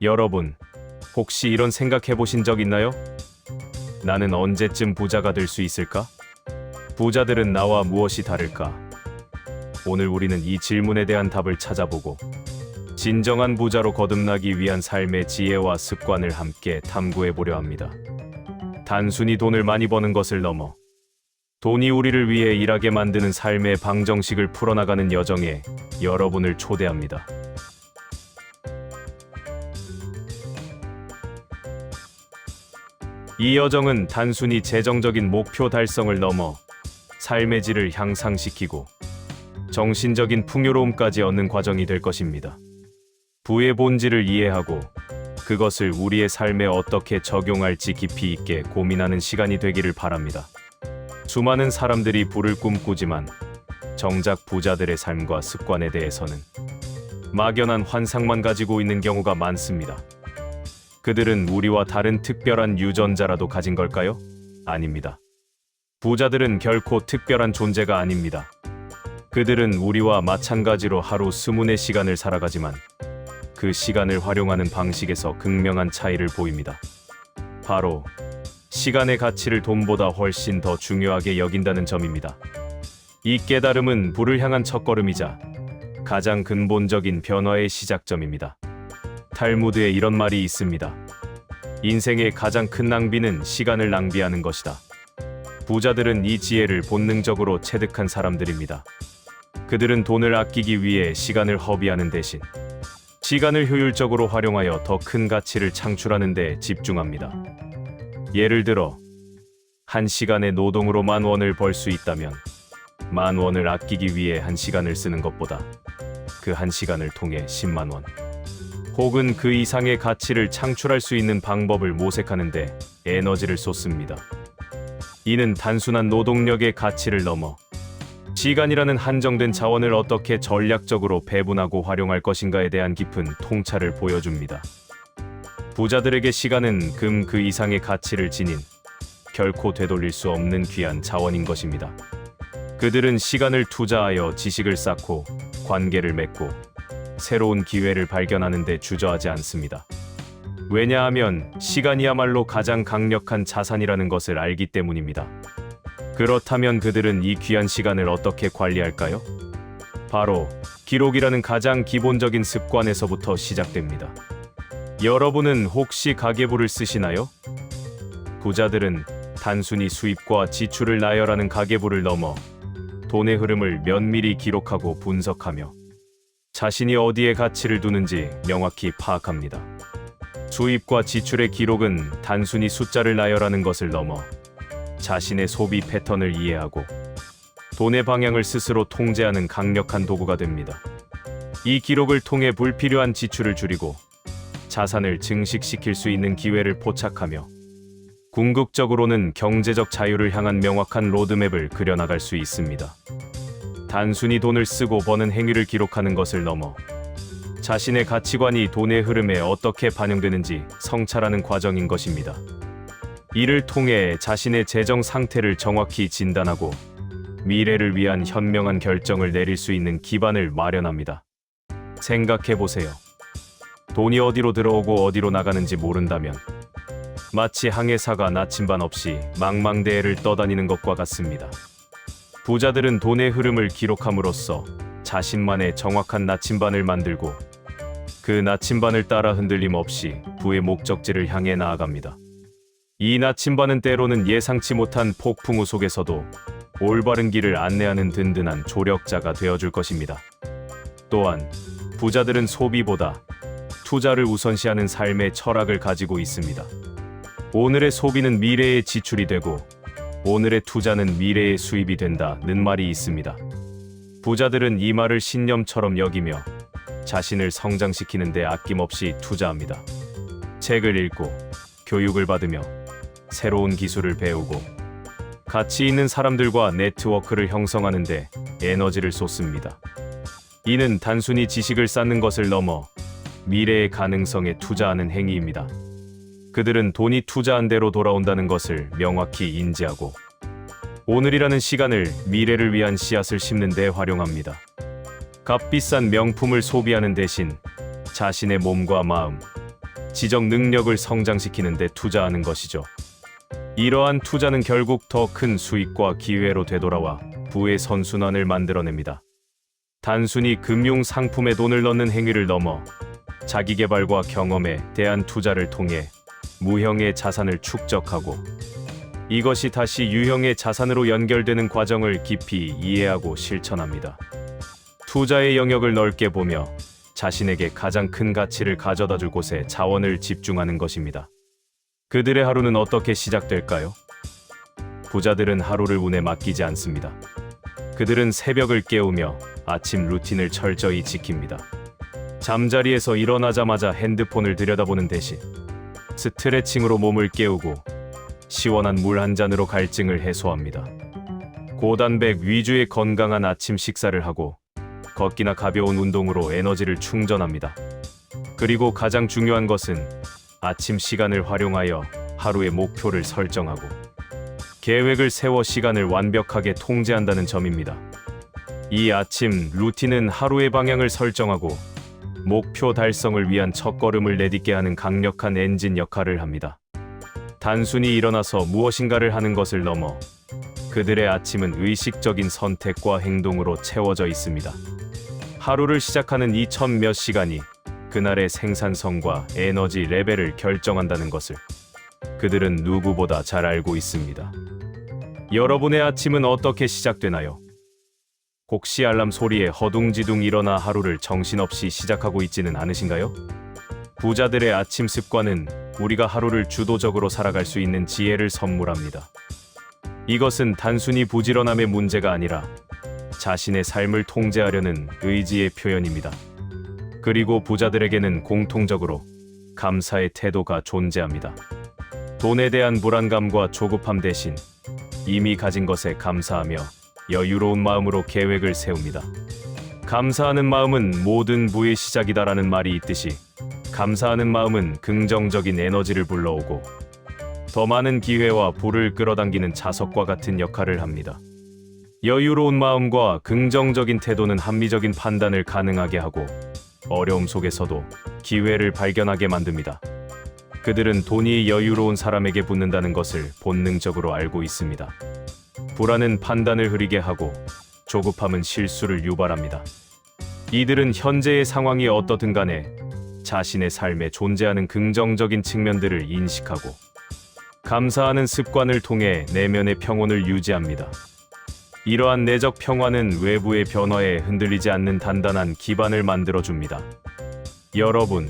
여러분, 혹시 이런 생각해 보신 적 있나요? 나는 언제쯤 부자가 될 수 있을까? 부자들은 나와 무엇이 다를까? 오늘 우리는 이 질문에 대한 답을 찾아보고 진정한 부자로 거듭나기 위한 삶의 지혜와 습관을 함께 탐구해 보려 합니다. 단순히 돈을 많이 버는 것을 넘어 돈이 우리를 위해 일하게 만드는 삶의 방정식을 풀어나가는 여정에 여러분을 초대합니다. 이 여정은 단순히 재정적인 목표 달성을 넘어 삶의 질을 향상시키고 정신적인 풍요로움까지 얻는 과정이 될 것입니다. 부의 본질을 이해하고 그것을 우리의 삶에 어떻게 적용할지 깊이 있게 고민하는 시간이 되기를 바랍니다. 수많은 사람들이 부를 꿈꾸지만 정작 부자들의 삶과 습관에 대해서는 막연한 환상만 가지고 있는 경우가 많습니다. 그들은 우리와 다른 특별한 유전자라도 가진 걸까요? 아닙니다. 부자들은 결코 특별한 존재가 아닙니다. 그들은 우리와 마찬가지로 하루 24시간을 살아가지만 그 시간을 활용하는 방식에서 극명한 차이를 보입니다. 바로 시간의 가치를 돈보다 훨씬 더 중요하게 여긴다는 점입니다. 이 깨달음은 부를 향한 첫걸음이자 가장 근본적인 변화의 시작점입니다. 탈무드에 이런 말이 있습니다. 인생의 가장 큰 낭비는 시간을 낭비하는 것이다. 부자들은 이 지혜를 본능적으로 체득한 사람들입니다. 그들은 돈을 아끼기 위해 시간을 허비하는 대신 시간을 효율적으로 활용하여 더 큰 가치를 창출하는 데 집중합니다. 예를 들어 1시간의 노동으로 10,000원을 벌 수 있다면 10,000원을 아끼기 위해 1시간을 쓰는 것보다 그 1시간을 통해 100,000원 혹은 그 이상의 가치를 창출할 수 있는 방법을 모색하는 데 에너지를 쏟습니다. 이는 단순한 노동력의 가치를 넘어 시간이라는 한정된 자원을 어떻게 전략적으로 배분하고 활용할 것인가에 대한 깊은 통찰을 보여줍니다. 부자들에게 시간은 금 그 이상의 가치를 지닌 결코 되돌릴 수 없는 귀한 자원인 것입니다. 그들은 시간을 투자하여 지식을 쌓고 관계를 맺고 새로운 기회를 발견하는 데 주저하지 않습니다. 왜냐하면 시간이야말로 가장 강력한 자산이라는 것을 알기 때문입니다. 그렇다면 그들은 이 귀한 시간을 어떻게 관리할까요? 바로 기록이라는 가장 기본적인 습관에서부터 시작됩니다. 여러분은 혹시 가계부를 쓰시나요? 부자들은 단순히 수입과 지출을 나열하는 가계부를 넘어 돈의 흐름을 면밀히 기록하고 분석하며 자신이 어디에 가치를 두는지 명확히 파악합니다. 수입과 지출의 기록은 단순히 숫자를 나열하는 것을 넘어 자신의 소비 패턴을 이해하고 돈의 방향을 스스로 통제하는 강력한 도구가 됩니다. 이 기록을 통해 불필요한 지출을 줄이고 자산을 증식시킬 수 있는 기회를 포착하며 궁극적으로는 경제적 자유를 향한 명확한 로드맵을 그려나갈 수 있습니다. 단순히 돈을 쓰고 버는 행위를 기록하는 것을 넘어 자신의 가치관이 돈의 흐름에 어떻게 반영되는지 성찰하는 과정인 것입니다. 이를 통해 자신의 재정 상태를 정확히 진단하고 미래를 위한 현명한 결정을 내릴 수 있는 기반을 마련합니다. 생각해 보세요. 돈이 어디로 들어오고 어디로 나가는지 모른다면 마치 항해사가 나침반 없이 망망대해를 떠다니는 것과 같습니다. 부자들은 돈의 흐름을 기록함으로써 자신만의 정확한 나침반을 만들고 그 나침반을 따라 흔들림 없이 부의 목적지를 향해 나아갑니다. 이 나침반은 때로는 예상치 못한 폭풍우 속에서도 올바른 길을 안내하는 든든한 조력자가 되어줄 것입니다. 또한 부자들은 소비보다 투자를 우선시하는 삶의 철학을 가지고 있습니다. 오늘의 소비는 미래의 지출이 되고 오늘의 투자는 미래의 수입이 된다는 말이 있습니다. 부자들은 이 말을 신념처럼 여기며 자신을 성장시키는 데 아낌없이 투자합니다. 책을 읽고 교육을 받으며 새로운 기술을 배우고 가치 있는 사람들과 네트워크를 형성하는 데 에너지를 쏟습니다. 이는 단순히 지식을 쌓는 것을 넘어 미래의 가능성에 투자하는 행위입니다. 그들은 돈이 투자한 대로 돌아온다는 것을 명확히 인지하고 오늘이라는 시간을 미래를 위한 씨앗을 심는 데 활용합니다. 값비싼 명품을 소비하는 대신 자신의 몸과 마음, 지적 능력을 성장시키는 데 투자하는 것이죠. 이러한 투자는 결국 더 큰 수익과 기회로 되돌아와 부의 선순환을 만들어냅니다. 단순히 금융 상품에 돈을 넣는 행위를 넘어 자기 개발과 경험에 대한 투자를 통해 무형의 자산을 축적하고 이것이 다시 유형의 자산으로 연결되는 과정을 깊이 이해하고 실천합니다. 투자의 영역을 넓게 보며 자신에게 가장 큰 가치를 가져다 줄 곳에 자원을 집중하는 것입니다. 그들의 하루는 어떻게 시작될까요? 부자들은 하루를 운에 맡기지 않습니다. 그들은 새벽을 깨우며 아침 루틴을 철저히 지킵니다. 잠자리에서 일어나자마자 핸드폰을 들여다보는 대신 스트레칭으로 몸을 깨우고 시원한 물 한 잔으로 갈증을 해소합니다. 고단백 위주의 건강한 아침 식사를 하고 걷기나 가벼운 운동으로 에너지를 충전합니다. 그리고 가장 중요한 것은 아침 시간을 활용하여 하루의 목표를 설정하고 계획을 세워 시간을 완벽하게 통제한다는 점입니다. 이 아침 루틴은 하루의 방향을 설정하고 목표 달성을 위한 첫걸음을 내딛게 하는 강력한 엔진 역할을 합니다. 단순히 일어나서 무엇인가를 하는 것을 넘어 그들의 아침은 의식적인 선택과 행동으로 채워져 있습니다. 하루를 시작하는 이 첫 몇 시간이 그날의 생산성과 에너지 레벨을 결정한다는 것을 그들은 누구보다 잘 알고 있습니다. 여러분의 아침은 어떻게 시작되나요? 혹시 알람 소리에 허둥지둥 일어나 하루를 정신없이 시작하고 있지는 않으신가요? 부자들의 아침 습관은 우리가 하루를 주도적으로 살아갈 수 있는 지혜를 선물합니다. 이것은 단순히 부지런함의 문제가 아니라 자신의 삶을 통제하려는 의지의 표현입니다. 그리고 부자들에게는 공통적으로 감사의 태도가 존재합니다. 돈에 대한 불안감과 조급함 대신 이미 가진 것에 감사하며 여유로운 마음으로 계획을 세웁니다. 감사하는 마음은 모든 부의 시작이다라는 말이 있듯이 감사하는 마음은 긍정적인 에너지를 불러오고 더 많은 기회와 부를 끌어당기는 자석과 같은 역할을 합니다. 여유로운 마음과 긍정적인 태도는 합리적인 판단을 가능하게 하고 어려움 속에서도 기회를 발견하게 만듭니다. 그들은 돈이 여유로운 사람에게 붙는다는 것을 본능적으로 알고 있습니다. 불안은 판단을 흐리게 하고 조급함은 실수를 유발합니다. 이들은 현재의 상황이 어떻든 간에 자신의 삶에 존재하는 긍정적인 측면들을 인식하고 감사하는 습관을 통해 내면의 평온을 유지합니다. 이러한 내적 평화는 외부의 변화에 흔들리지 않는 단단한 기반을 만들어줍니다. 여러분,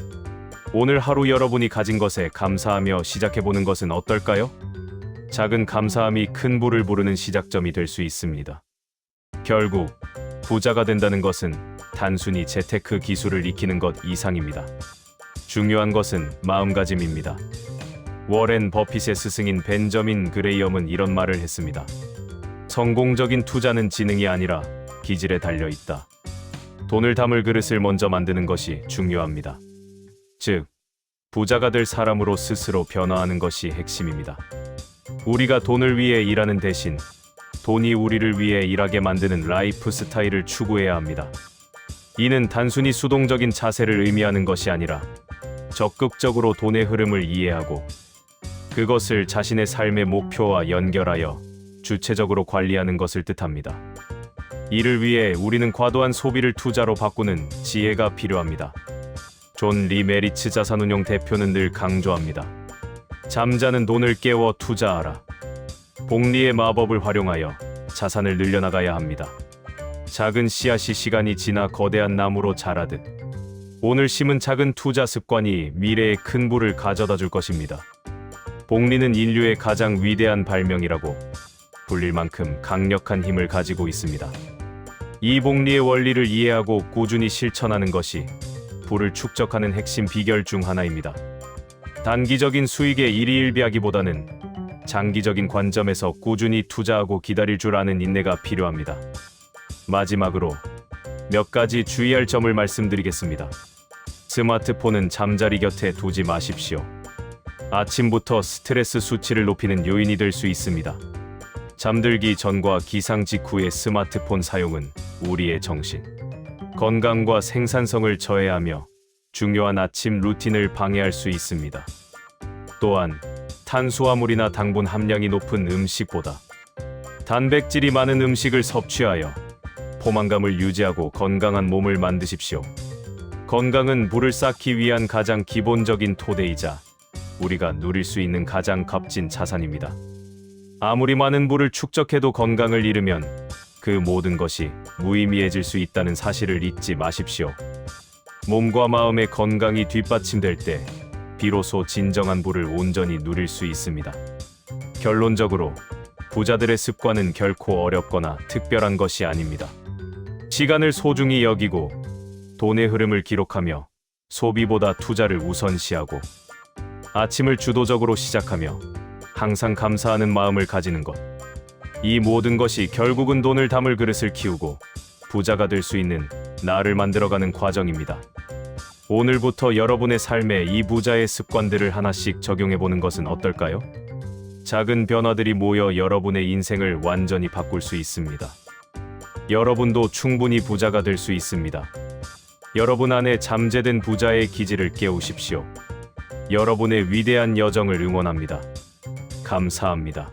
오늘 하루 여러분이 가진 것에 감사하며 시작해보는 것은 어떨까요? 작은 감사함이 큰 부를 부르는 시작점이 될 수 있습니다. 결국 부자가 된다는 것은 단순히 재테크 기술을 익히는 것 이상입니다. 중요한 것은 마음가짐입니다. 워렌 버핏의 스승인 벤저민 그레이엄은 이런 말을 했습니다. 성공적인 투자는 지능이 아니라 기질에 달려 있다. 돈을 담을 그릇을 먼저 만드는 것이 중요합니다. 즉, 부자가 될 사람으로 스스로 변화하는 것이 핵심입니다. 우리가 돈을 위해 일하는 대신 돈이 우리를 위해 일하게 만드는 라이프 스타일을 추구해야 합니다. 이는 단순히 수동적인 자세를 의미하는 것이 아니라 적극적으로 돈의 흐름을 이해하고 그것을 자신의 삶의 목표와 연결하여 주체적으로 관리하는 것을 뜻합니다. 이를 위해 우리는 과도한 소비를 투자로 바꾸는 지혜가 필요합니다. 존 리 메리츠 자산운용 대표는 늘 강조합니다. 잠자는 돈을 깨워 투자하라. 복리의 마법을 활용하여 자산을 늘려나가야 합니다. 작은 씨앗이 시간이 지나 거대한 나무로 자라듯 오늘 심은 작은 투자 습관이 미래에 큰 부를 가져다 줄 것입니다. 복리는 인류의 가장 위대한 발명이라고 불릴 만큼 강력한 힘을 가지고 있습니다. 이 복리의 원리를 이해하고 꾸준히 실천하는 것이 부를 축적하는 핵심 비결 중 하나입니다. 단기적인 수익에 일희일비하기보다는 장기적인 관점에서 꾸준히 투자하고 기다릴 줄 아는 인내가 필요합니다. 마지막으로 몇 가지 주의할 점을 말씀드리겠습니다. 스마트폰은 잠자리 곁에 두지 마십시오. 아침부터 스트레스 수치를 높이는 요인이 될 수 있습니다. 잠들기 전과 기상 직후의 스마트폰 사용은 우리의 정신, 건강과 생산성을 저해하며 중요한 아침 루틴을 방해할 수 있습니다. 또한 탄수화물이나 당분 함량이 높은 음식보다 단백질이 많은 음식을 섭취하여 포만감을 유지하고 건강한 몸을 만드십시오. 건강은 부를 쌓기 위한 가장 기본적인 토대이자 우리가 누릴 수 있는 가장 값진 자산입니다. 아무리 많은 부를 축적해도 건강을 잃으면 그 모든 것이 무의미해질 수 있다는 사실을 잊지 마십시오. 몸과 마음의 건강이 뒷받침될 때 비로소 진정한 부를 온전히 누릴 수 있습니다. 결론적으로 부자들의 습관은 결코 어렵거나 특별한 것이 아닙니다. 시간을 소중히 여기고 돈의 흐름을 기록하며 소비보다 투자를 우선시하고 아침을 주도적으로 시작하며 항상 감사하는 마음을 가지는 것. 이 모든 것이 결국은 돈을 담을 그릇을 키우고 부자가 될 수 있는 나를 만들어가는 과정입니다. 오늘부터 여러분의 삶에 이 부자의 습관들을 하나씩 적용해보는 것은 어떨까요? 작은 변화들이 모여 여러분의 인생을 완전히 바꿀 수 있습니다. 여러분도 충분히 부자가 될 수 있습니다. 여러분 안에 잠재된 부자의 기질을 깨우십시오. 여러분의 위대한 여정을 응원합니다. 감사합니다.